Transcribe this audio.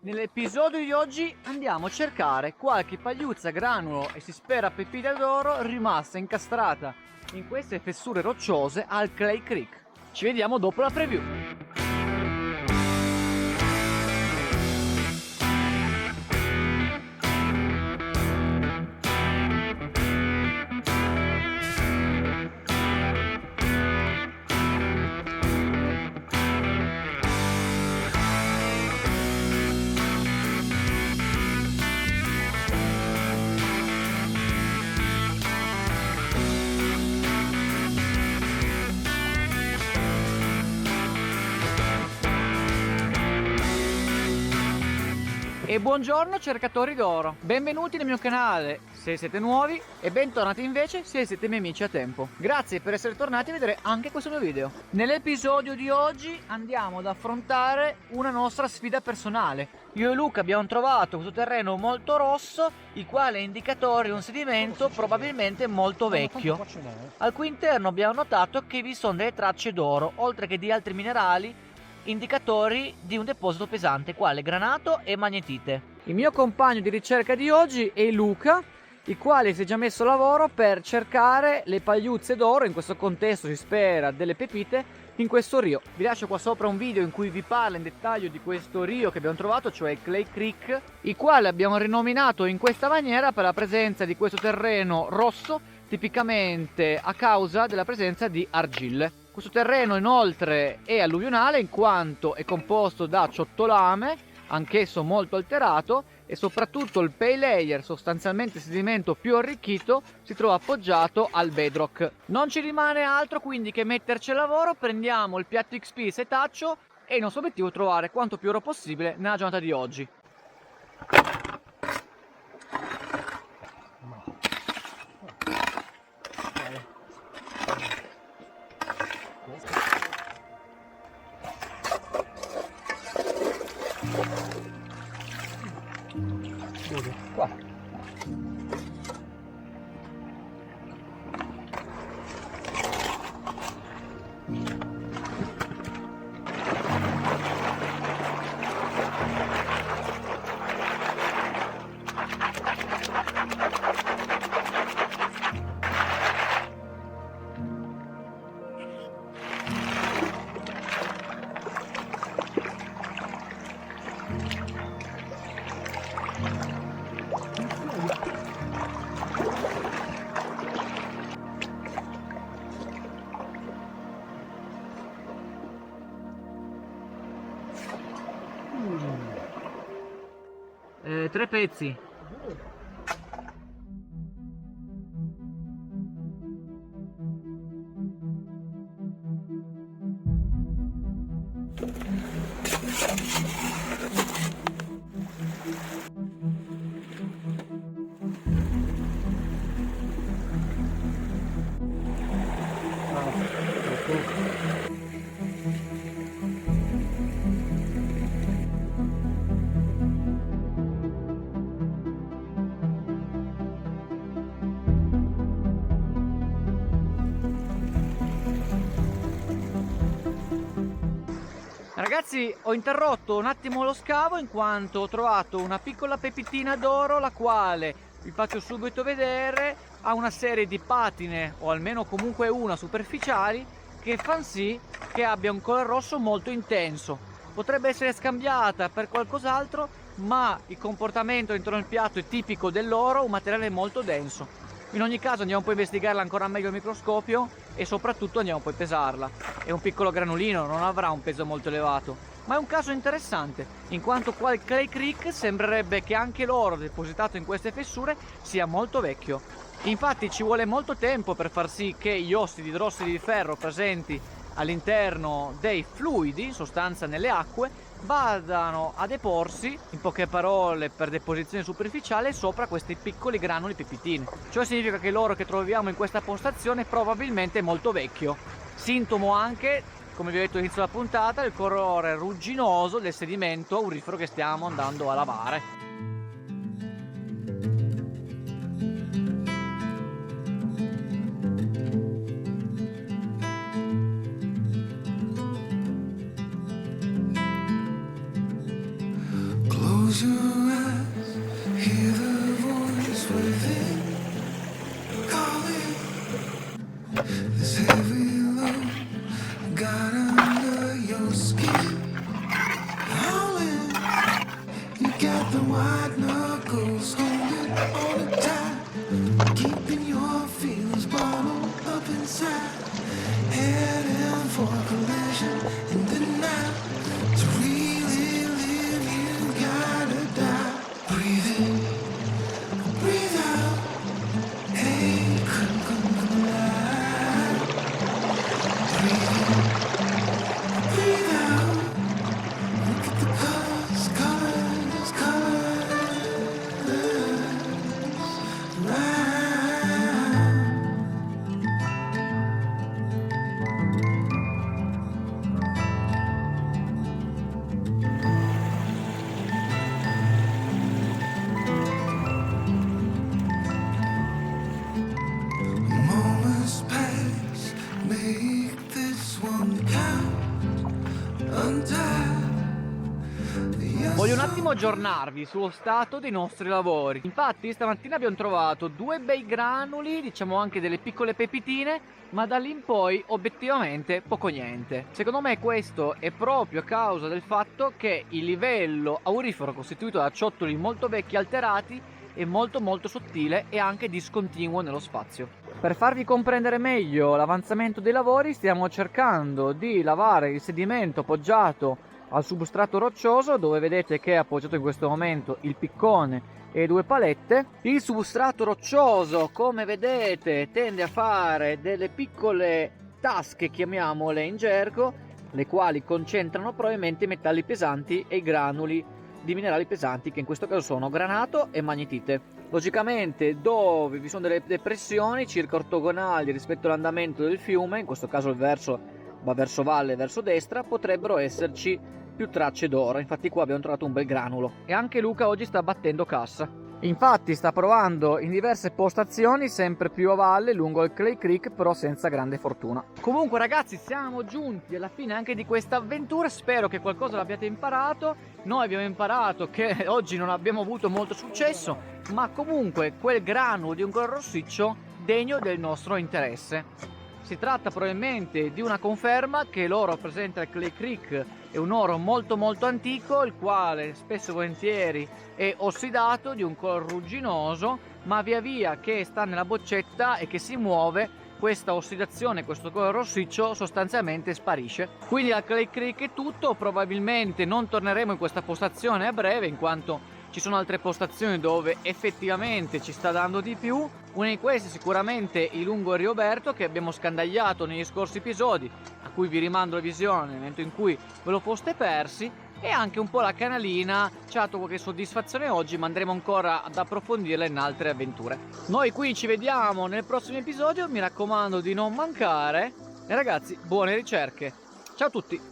Nell'episodio di oggi andiamo a cercare qualche pagliuzza, granulo e si spera pepita d'oro rimasta incastrata in queste fessure rocciose al Clay Creek. Ci vediamo dopo la preview. E buongiorno cercatori d'oro, benvenuti nel mio canale se siete nuovi e bentornati invece se siete miei amici a tempo. Grazie per essere tornati a vedere anche questo mio video. Nell'episodio di oggi andiamo ad affrontare una nostra sfida personale. Io e Luca abbiamo trovato questo terreno molto rosso, il quale è indicatore di un sedimento probabilmente molto vecchio, al cui interno abbiamo notato che vi sono delle tracce d'oro, oltre che di altri minerali indicatori di un deposito pesante quale granato e magnetite. Il mio compagno di ricerca di oggi è Luca, il quale si è già messo a lavoro per cercare le pagliuzze d'oro, in questo contesto si spera delle pepite, in questo rio. Vi lascio qua sopra un video in cui vi parla in dettaglio di questo rio che abbiamo trovato, cioè il Clay Creek, il quale abbiamo rinominato in questa maniera per la presenza di questo terreno rosso, tipicamente a causa della presenza di argille. Questo terreno inoltre è alluvionale in quanto è composto da ciottolame, anch'esso molto alterato, e soprattutto il pay layer, sostanzialmente il sedimento più arricchito, si trova appoggiato al bedrock. Non ci rimane altro quindi che metterci al lavoro, prendiamo il piatto XP setaccio e il nostro obiettivo è trovare quanto più oro possibile nella giornata di oggi. Qua. Tre pezzi. Ragazzi, ho interrotto un attimo lo scavo in quanto ho trovato una piccola pepitina d'oro, la quale vi faccio subito vedere, ha una serie di patine, o almeno comunque una superficiali, che fanno sì che abbia un colore rosso molto intenso. Potrebbe essere scambiata per qualcos'altro, ma il comportamento intorno al piatto è tipico dell'oro, un materiale molto denso. In ogni caso andiamo poi a investigarla ancora meglio al microscopio e soprattutto andiamo poi a pesarla. È un piccolo granulino, non avrà un peso molto elevato, ma è un caso interessante, in quanto qua il Clay Creek sembrerebbe che anche l'oro depositato in queste fessure sia molto vecchio. Infatti ci vuole molto tempo per far sì che gli ossidi idrossidi di ferro presenti all'interno dei fluidi, in sostanza nelle acque, vadano a deporsi, in poche parole per deposizione superficiale, sopra questi piccoli granuli pepitine. Ciò significa che l'oro che troviamo in questa postazione probabilmente è molto vecchio. Sintomo anche, come vi ho detto all'inizio della puntata, il colore rugginoso del sedimento aurifero che stiamo andando a lavare. Close your eyes, hear the voice within calling. This heavy load got under your skin, howling. You got the white knuckles holding on it tight, keeping your feelings bottled up inside. Heading for collision in the night. To really live, you gotta die. Breathe in, breathe out. Hey, come alive. Breathe in, breathe out. Look at the colors, colors, colors. Right. Moments pass, make this one count. Untie. Voglio un attimo aggiornarvi sullo stato dei nostri lavori. Infatti stamattina abbiamo trovato due bei granuli, diciamo anche delle piccole pepitine, ma da lì in poi obiettivamente poco niente. Secondo me questo è proprio a causa del fatto che il livello aurifero costituito da ciottoli molto vecchi alterati è molto sottile e anche discontinuo nello spazio. Per farvi comprendere meglio l'avanzamento dei lavori stiamo cercando di lavare il sedimento appoggiato al substrato roccioso, dove vedete che è appoggiato in questo momento il piccone e due palette. Il substrato roccioso, come vedete, tende a fare delle piccole tasche, chiamiamole in gergo, le quali concentrano probabilmente i metalli pesanti e i granuli di minerali pesanti, che in questo caso sono granato e magnetite. Logicamente dove vi sono delle depressioni circa ortogonali rispetto all'andamento del fiume, in questo caso il verso va verso valle, verso destra, potrebbero esserci più tracce d'oro. Infatti qua abbiamo trovato un bel granulo. E anche Luca oggi sta battendo cassa. Infatti sta provando in diverse postazioni sempre più a valle lungo il Clay Creek, però senza grande fortuna. Comunque ragazzi, siamo giunti alla fine anche di questa avventura. Spero che qualcosa l'abbiate imparato. Noi abbiamo imparato che oggi non abbiamo avuto molto successo, ma comunque quel granulo di un color rossiccio degno del nostro interesse. Si tratta probabilmente di una conferma che l'oro presente al Clay Creek è un oro molto antico, il quale spesso e volentieri è ossidato di un colore rugginoso, ma via via che sta nella boccetta e che si muove, questa ossidazione, questo colore rossiccio sostanzialmente sparisce. Quindi al Clay Creek è tutto. Probabilmente non torneremo in questa postazione a breve, in quanto ci sono altre postazioni dove effettivamente ci sta dando di più. Una di queste sicuramente il lungo Rioberto, che abbiamo scandagliato negli scorsi episodi, a cui vi rimando la visione nel momento in cui ve lo foste persi, e anche un po' la canalina. Ci ha dato qualche soddisfazione oggi, ma andremo ancora ad approfondirla in altre avventure. Noi qui ci vediamo nel prossimo episodio, mi raccomando di non mancare, e ragazzi, buone ricerche. Ciao a tutti!